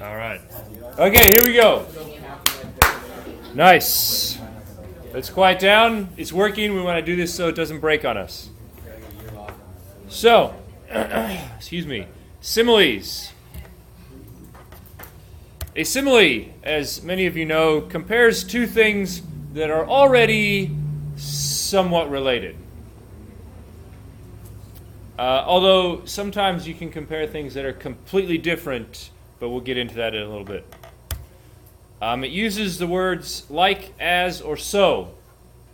All right. Okay, here we go. Nice. Let's quiet down. It's working. We want to do this so it doesn't break on us. So, excuse me. Similes. A simile, as many of you know, compares two things that are already somewhat related. Although sometimes you can compare things that are completely different, but we'll get into that in a little bit. It uses the words like, as, or so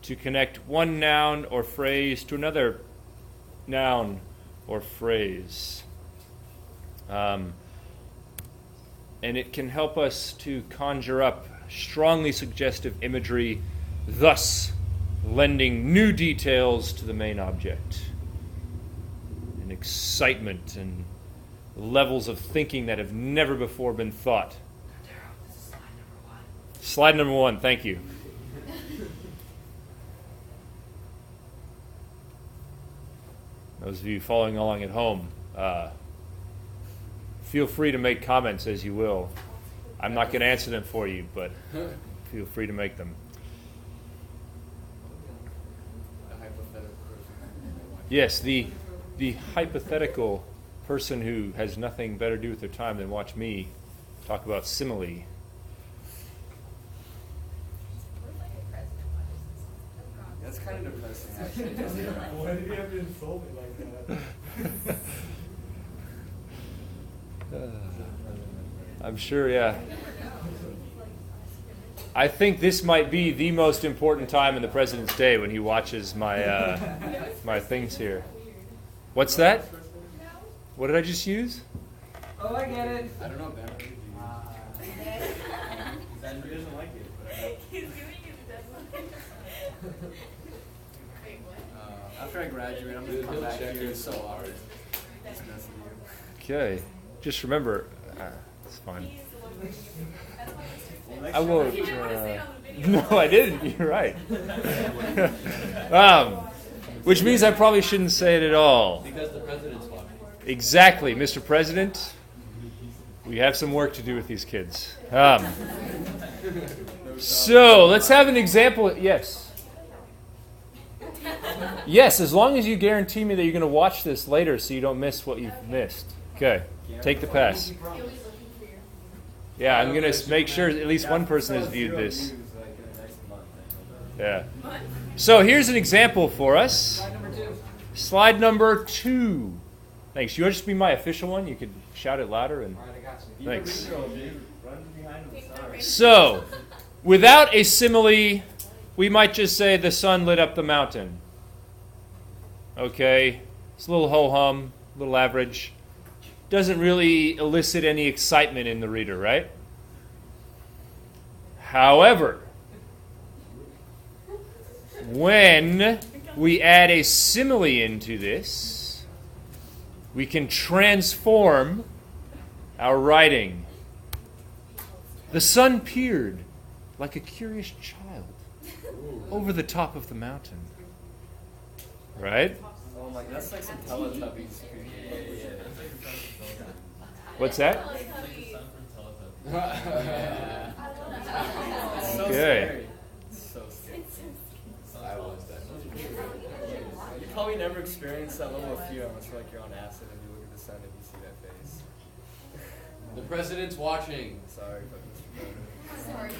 to connect one noun or phrase to another noun or phrase. And it can help us to conjure up strongly suggestive imagery, thus lending new details to the main object. And excitement and levels of thinking that have never before been thought. Slide number one, thank you. Those of you following along at home, feel free to make comments as you will. I'm not going to answer them for you, but feel free to make them. Yes, the hypothetical person who has nothing better to do with their time than watch me talk about simile. That's kind of depressing, actually. Why did you have to insult me like that? I'm sure, yeah. I think this might be the most important time in the President's Day when he watches my my things here. What's that? What did I just use? Oh, I get it. I don't know, Ben. Ben doesn't like it. He's doing his deadline. After I graduate, I'm going to come back here. It's so hard. It's messing you. Okay. Just remember, it's fine. I won't. No, I didn't. You're right. Which means I probably shouldn't say it at all. Because the president's watching. Exactly, Mr. President. We have some work to do with these kids. So let's have an example. Yes. Yes, as long as you guarantee me that you're going to watch this later so you don't miss what you've missed. Okay, take the pass. Yeah, I'm going to make sure at least one person has viewed this. Yeah. So here's an example for us. Slide number 2. Thanks. You want to just be my official one? You could shout it louder. And thanks. So, without a simile, we might just say the sun lit up the mountain. Okay, it's a little ho-hum, a little average. Doesn't really elicit any excitement in the reader, right? However, when we add a simile into this, we can transform our writing. The sun peered like a curious child over the top of the mountain. Right? Oh my, that's like some Teletubbies. What's that? It's so Okay. scary. It's so scary. I watched that. You probably never experienced that level of fear unless you're like you're on acid and you look at the sun and you see that face. The president's watching. Sorry, but Sorry.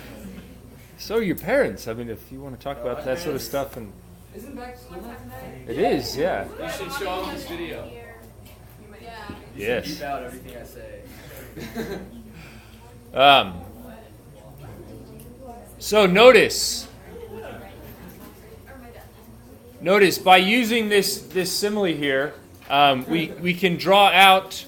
So your parents, I mean, if you want to talk about that sort of stuff, and isn't back to school tonight? it is, yeah. You should show him this video. Yeah. Yes. Keep out everything I say. So notice by using this simile here, we can draw out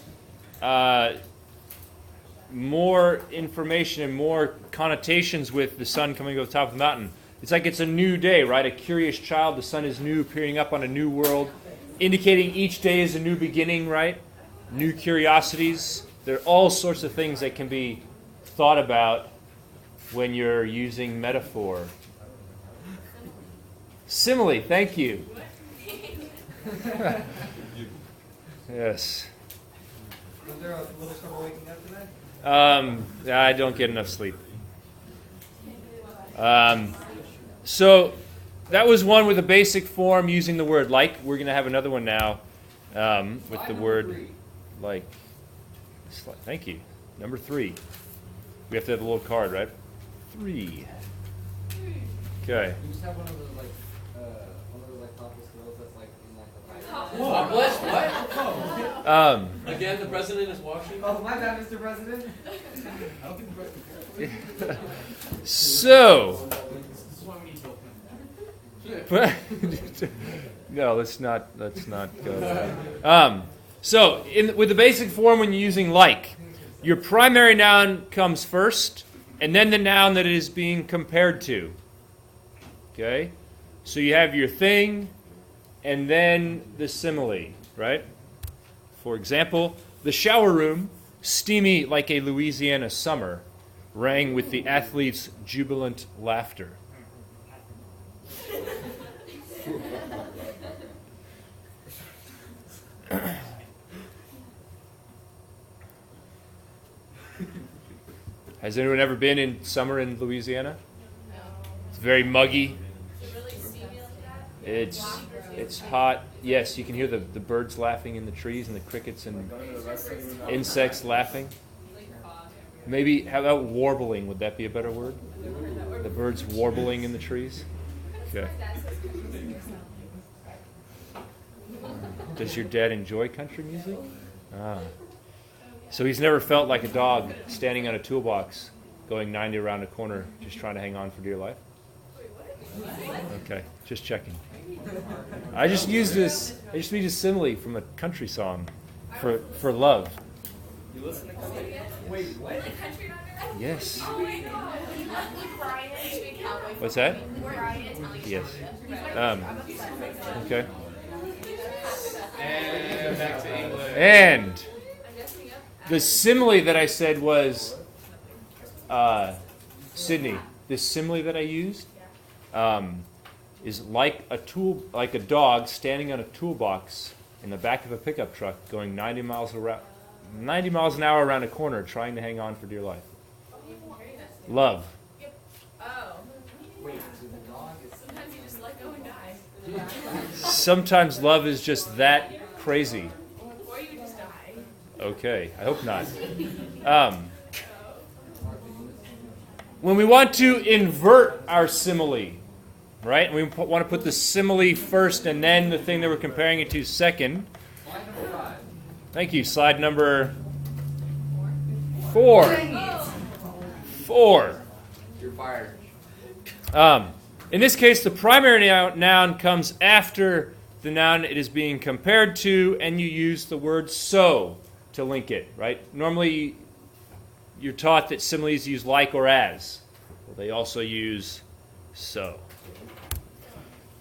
more information and more connotations with the sun coming over the top of the mountain. It's like it's a new day, right? A curious child, the sun is new, peering up on a new world, indicating each day is a new beginning, right? New curiosities. There are all sorts of things that can be thought about when you're using metaphor. Simile, thank you. Yes. Was there a little trouble waking up today? I don't get enough sleep. So that was one with a basic form using the word like. We're going to have another one now with the word like. Thank you. Number 3. We have to have a little card, right? 3. Okay. You just have one of those topless girls that's like in like the Topless? What? Again, the president is watching. Oh, my bad, Mr. President. So. No, let's not go there. So, with the basic form when you're using like, your primary noun comes first, and then the noun that it is being compared to. Okay? So you have your thing, and then the simile, right? For example, the shower room, steamy like a Louisiana summer, rang with the athletes' jubilant laughter. Has anyone ever been in summer in Louisiana? No. It's very muggy. Is it really steamy like that? It's hot. Yes, you can hear the birds laughing in the trees and the crickets and insects laughing. Maybe, how about warbling? Would that be a better word? The birds warbling in the trees? Okay. Does your dad enjoy country music? Ah. So he's never felt like a dog standing on a toolbox going 90 around a corner just trying to hang on for dear life? Okay, just checking. I just used a simile from a country song for love. You listen to country? Wait, what? Yes. Oh my god. What's that? Yes. Okay. And back to English. And the simile that I said was Sydney. The simile that I used is like a dog standing on a toolbox in the back of a pickup truck, going 90 miles an hour around a corner, trying to hang on for dear life. Love. Oh. Sometimes you just let go and die. Sometimes love is just that crazy. Or you just die. Okay, I hope not. When we want to invert our simile, right? We want to put the simile first and then the thing that we're comparing it to second. Thank you. Slide number 4. 4. You're fired. In this case, the primary noun comes after the noun it is being compared to, and you use the word so to link it, right? Normally, you're taught that similes use like or as. Well, they also use so.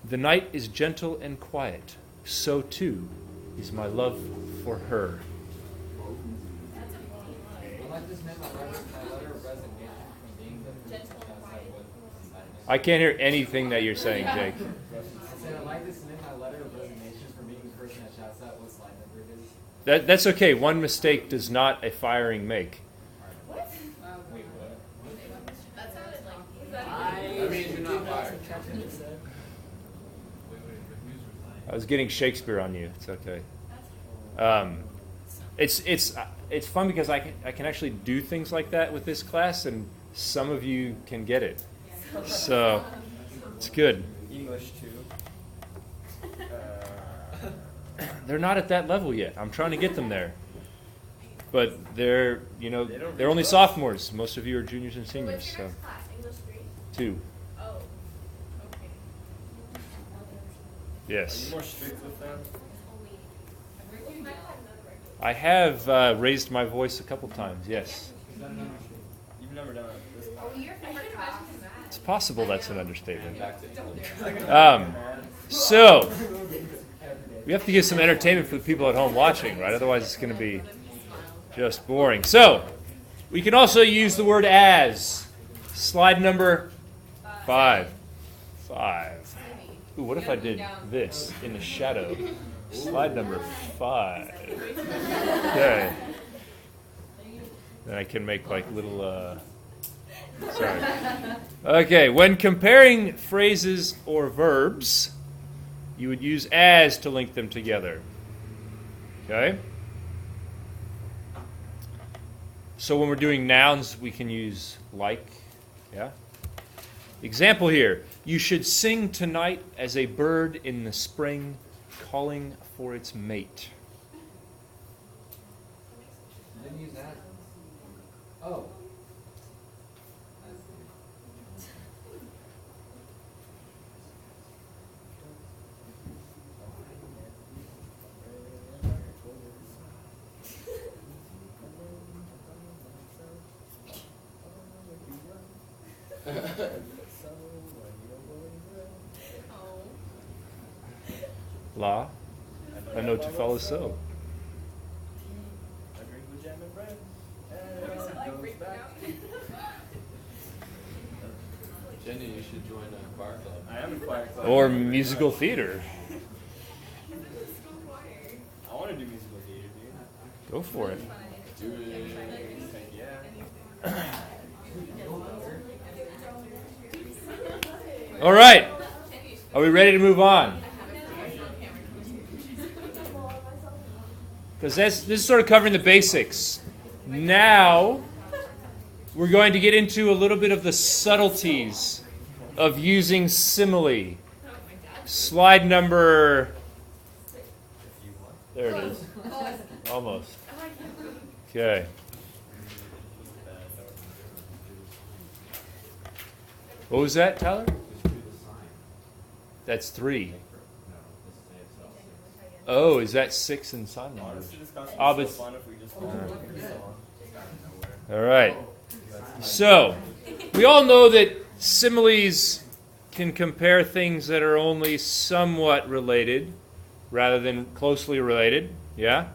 The night is gentle and quiet. So, too, is my love for her. I can't hear anything that you're saying, Jake. I said I'd like to submit my letter of resignation for being the person that shouts out what slide number it is. That's okay. One mistake does not a firing make. What? Wait, what? That sounded like. That means you're not fired. I was getting Shakespeare on you. It's okay. It's fun because I can actually do things like that with this class, and some of you can get it. So it's good. English too. They're not at that level yet. I'm trying to get them there, but they're only sophomores. Most of you are juniors and seniors. What's your So next class? English 3? 2. Oh. Okay. Yes. More strict with them. I have raised my voice a couple times. Yes. You've never done it. Oh, you're favorite class. It's possible that's an understatement. Back to English. So, we have to give some entertainment for the people at home watching, right? Otherwise, it's going to be just boring. So, we can also use the word as. Slide number 5. 5. Ooh, what if I did this in the shadow? Slide number 5. Okay. Then I can make like little, sorry. Okay, when comparing phrases or verbs, you would use as to link them together. Okay? So when we're doing nouns, we can use like. Yeah? Example here. You should sing tonight as a bird in the spring calling for its mate. You didn't use that? Oh. La. A note to follow so. I drink with jam and bread. Jenny, you should join a choir club. I am in choir club. Or musical theater. I want to do musical theater, dude. Go for it. Do it. Heck yeah. All right. Are we ready to move on? Because this is sort of covering the basics. Now, we're going to get into a little bit of the subtleties of using simile. Slide number... There it is. Almost. Okay. What was that, Tyler? That's 3. Oh, is that 6 in sign language? Honestly, this concept Ah, is but- so fun if we just All right. So, we all know that similes can compare things that are only somewhat related rather than closely related. Yeah?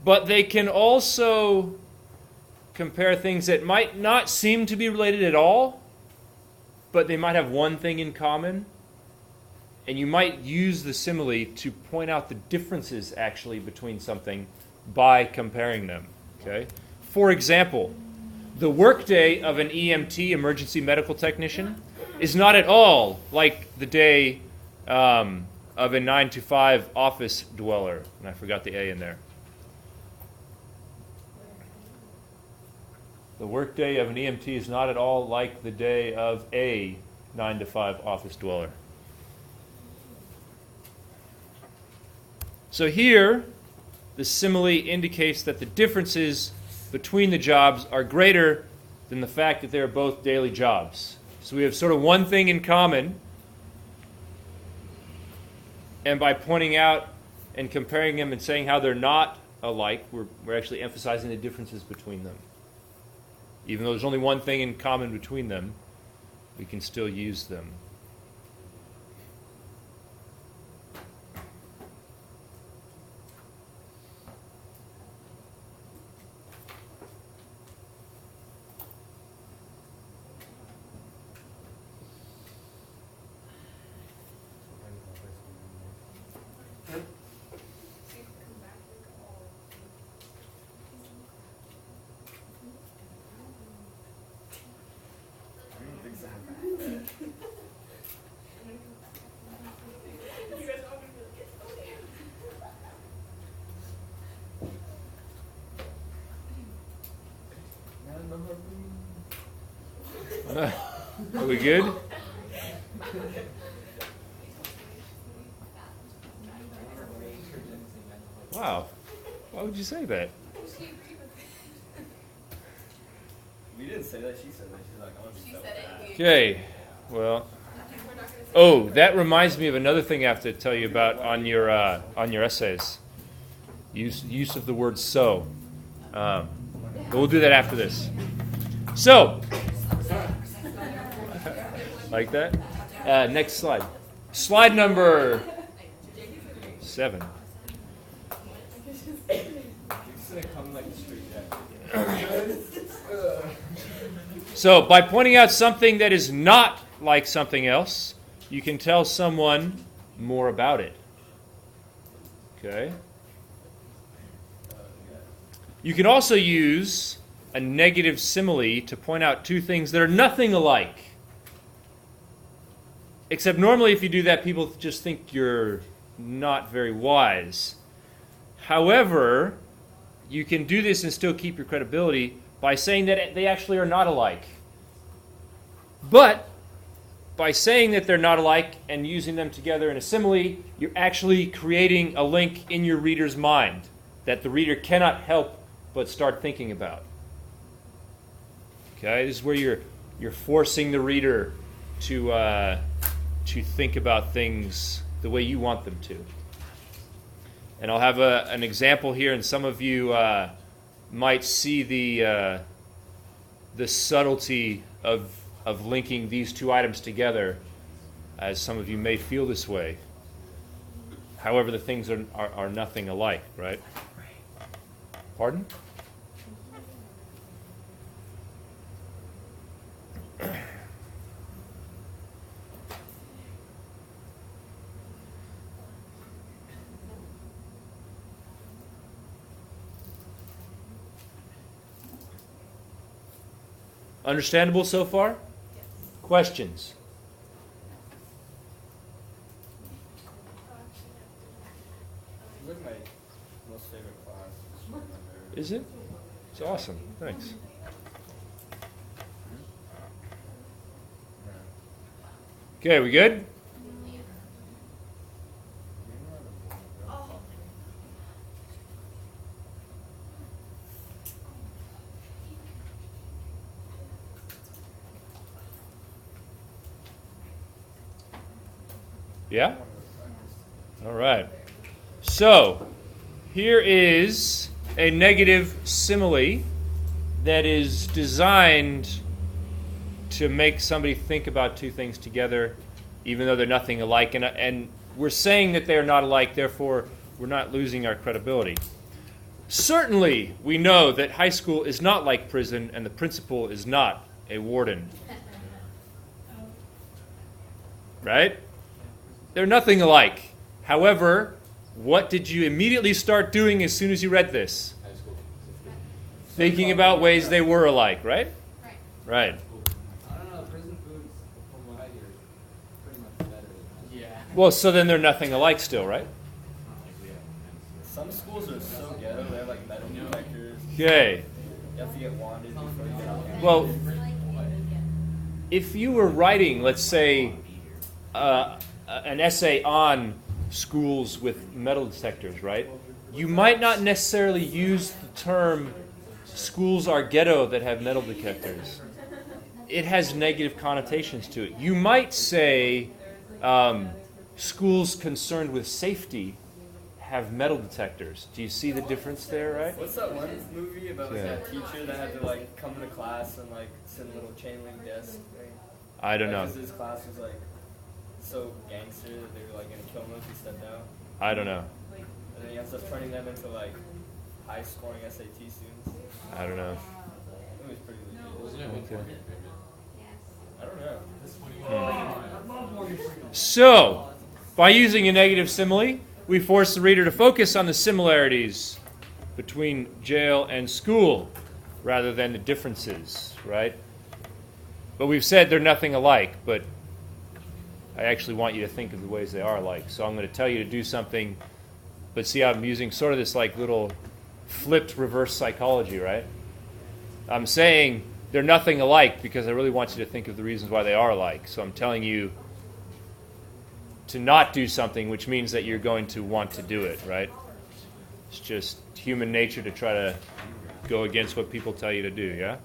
But they can also compare things that might not seem to be related at all, but they might have one thing in common. And you might use the simile to point out the differences actually between something by comparing them. Okay? For example, the workday of an EMT, emergency medical technician, is not at all like the day of a 9-to-5 office dweller. And I forgot the A in there. The workday of an EMT is not at all like the day of a 9-to-5 office dweller. So here, the simile indicates that the differences between the jobs are greater than the fact that they're both daily jobs. So we have sort of one thing in common, and by pointing out and comparing them and saying how they're not alike, we're actually emphasizing the differences between them. Even though there's only one thing in common between them, we can still use them. Are we good? Wow. Why would you say that? We didn't say that. She said that. She's like, I want to be so bad. Okay. Well. Oh, that reminds me of another thing I have to tell you about on your essays. Use of the word so. But we'll do that after this. So. Like that? Next slide. Slide number 7. So, by pointing out something that is not like something else, you can tell someone more about it. Okay? You can also use a negative simile to point out two things that are nothing alike. Except normally if you do that, people just think you're not very wise. However, you can do this and still keep your credibility by saying that they actually are not alike. But by saying that they're not alike and using them together in a simile, you're actually creating a link in your reader's mind that the reader cannot help but start thinking about. Okay, this is where you're forcing the reader to think about things the way you want them to. And I'll have an example here, and some of you might see the subtlety of linking these two items together, as some of you may feel this way. However, the things are nothing alike, right? Pardon? Understandable so far? Questions? It's like my most favorite class. Is it? It's awesome. Thanks. Okay, we good? Yeah? All right. So, here is a negative simile that is designed to make somebody think about two things together, even though they're nothing alike. And we're saying that they are not alike, therefore we're not losing our credibility. Certainly, we know that high school is not like prison, and the principal is not a warden. Right? They're nothing alike. However, what did you immediately start doing as soon as you read this? Thinking about ways they were alike, right? Right. I don't know, prison food, from what I hear, is pretty much better than Yeah. Well, so then they're nothing alike still, right? Some schools are so ghetto, they have like metal detectors. Okay. You have to get wanded before you get out. Well, if you were writing, let's say, an essay on schools with metal detectors, right? You might not necessarily use the term schools are ghetto that have metal detectors. It has negative connotations to it. You might say schools concerned with safety have metal detectors. Do you see the difference there, right? What's that one movie about like that teacher that had to like come to class and like sit in a little chain link desk thing? I don't know. Because his class was like so gangster that they were like gonna kill him if he stepped out. I don't know. And then he ends up turning them into like high scoring SAT students. I don't know. It was pretty legit. Wasn't it Okay. I don't know. So, by using a negative simile, we force the reader to focus on the similarities between jail and school rather than the differences, right? But we've said they're nothing alike, but I actually want you to think of the ways they are alike. So I'm going to tell you to do something, but see how I'm using sort of this like little flipped reverse psychology, right? I'm saying they're nothing alike because I really want you to think of the reasons why they are alike. So I'm telling you to not do something, which means that you're going to want to do it, right? It's just human nature to try to go against what people tell you to do, yeah?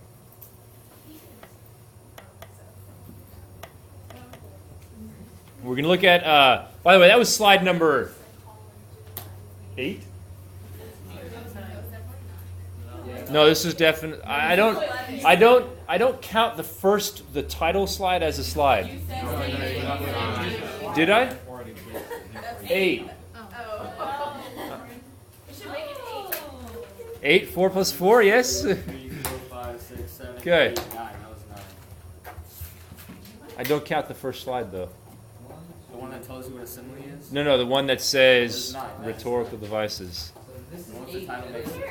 We're going to look at, by the way, that was slide number 8? No, this is definitely, I don't count the title slide as a slide. Did I? 8. Oh. We should make it 8, 4 plus 4, yes? 3, 4, 5, 6, 7, Okay. 8, 9. That was 9. I don't count the first slide, though. The one that tells you what a simile is? No, the one that says There's 9. rhetorical devices. The one with the title makes sense.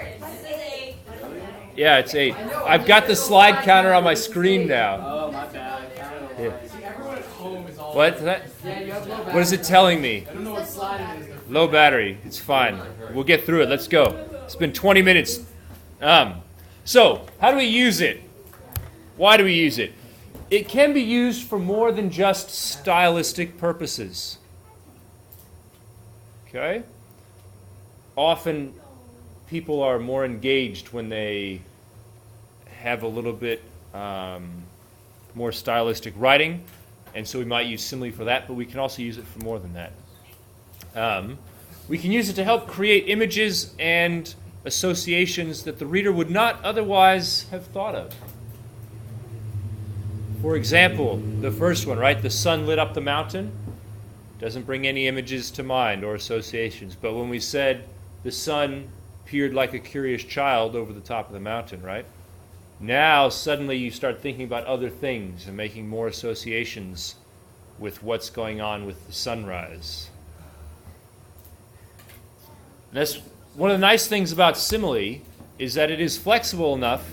It Yeah, it's 8. I've got the slide counter on my screen now. Oh, my bad. I counted a Yeah. lot. See, everyone at home is all. What? Yeah, you have low battery. What is it telling me? I don't know what slide it is. Low battery. It's fine. We'll get through it. Let's go. It's been 20 minutes. So, how do we use it? Why do we use it? It can be used for more than just stylistic purposes. Okay? Often, people are more engaged when they have a little bit more stylistic writing, and so we might use simile for that, but we can also use it for more than that. We can use it to help create images and associations that the reader would not otherwise have thought of. For example, the first one, right? The sun lit up the mountain. Doesn't bring any images to mind or associations. But when we said the sun peered like a curious child over the top of the mountain, right? Now suddenly you start thinking about other things and making more associations with what's going on with the sunrise. And that's one of the nice things about simile is that it is flexible enough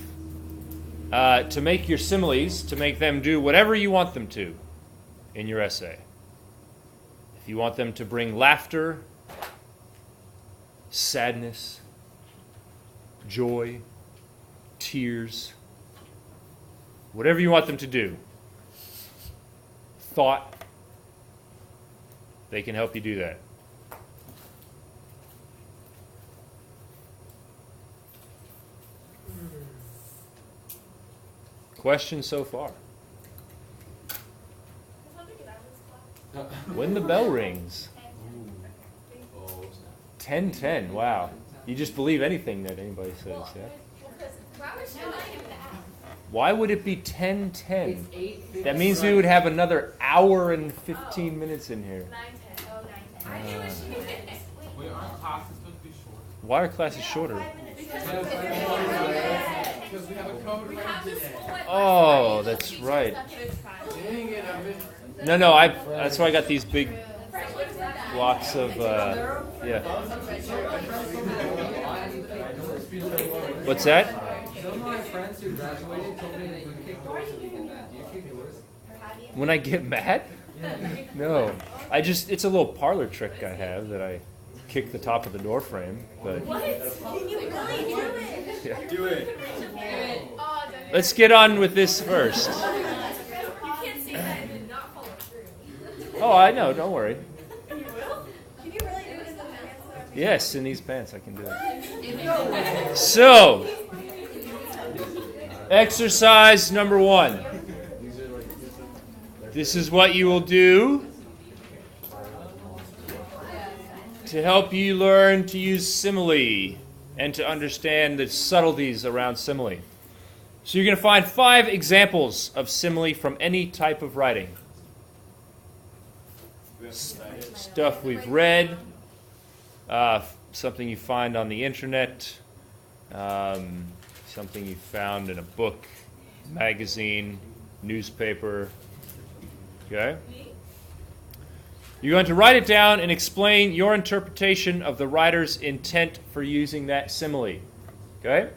to make your similes, to make them do whatever you want them to in your essay. If you want them to bring laughter, sadness, joy, tears, whatever you want them to do, thought, they can help you do that. Questions so far? When the bell rings. 10:10. Wow. You just believe anything that anybody says, yeah? Why would it be 10:10? That means we would have another hour and 15 minutes in here. 9:10. Oh, 9:10. Wait, aren't classes supposed to be short? Why are classes shorter? Because we have a code red today. Oh, that's right. Dang it, I've been... No, that's why I got these big blocks of, yeah. What's that? Some of my friends who graduated told me that you kick doors when you get mad. Do you kick doors? When I get mad? No. It's a little parlor trick I have that I kick the top of the door frame, but What? Can you really do it? yeah. Do it. Oh, don't Let's get on with this first. You can't see that and then not follow through. Oh, I know, don't worry. You will? Can you really do it in the pants? Yes, in these pants I can do it. So, exercise number 1. This is what you will do to help you learn to use simile and to understand the subtleties around simile. So you're going to find 5 examples of simile from any type of writing. Stuff we've read, something you find on the internet, something you found in a book, magazine, newspaper. Okay? You're going to write it down and explain your interpretation of the writer's intent for using that simile. Okay?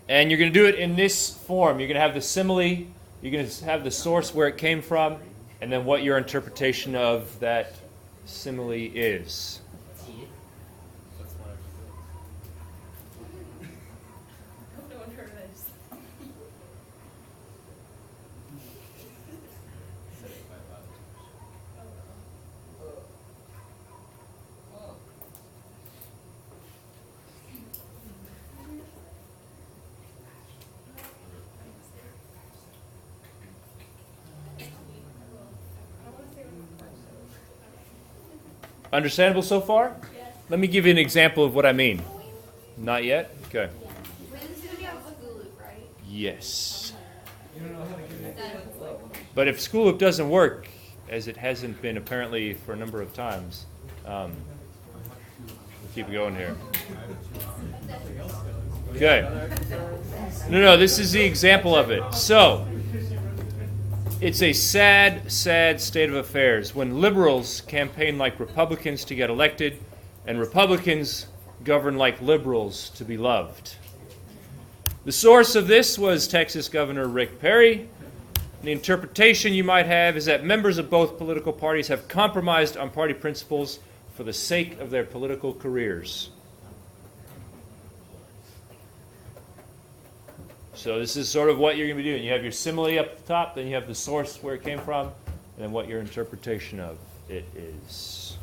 And you're going to do it in this form. You're going to have the simile, you're going to have the source where it came from, and then what your interpretation of that simile is. That's one No one heard of this. Said it quite loud. Understandable so far? Yes. Let me give you an example of what I mean. Not yet? Okay. Wednesday have school loop, right? Yes. But if school loop doesn't work, as it hasn't been apparently for a number of times, we'll keep it going here. Okay. No, this is the example of it. So, it's a sad, sad state of affairs when liberals campaign like Republicans to get elected, and Republicans govern like liberals to be loved. The source of this was Texas Governor Rick Perry. The interpretation you might have is that members of both political parties have compromised on party principles for the sake of their political careers. So this is sort of what you're going to be doing. You have your simile up the top, then you have the source where it came from, and then what your interpretation of it is.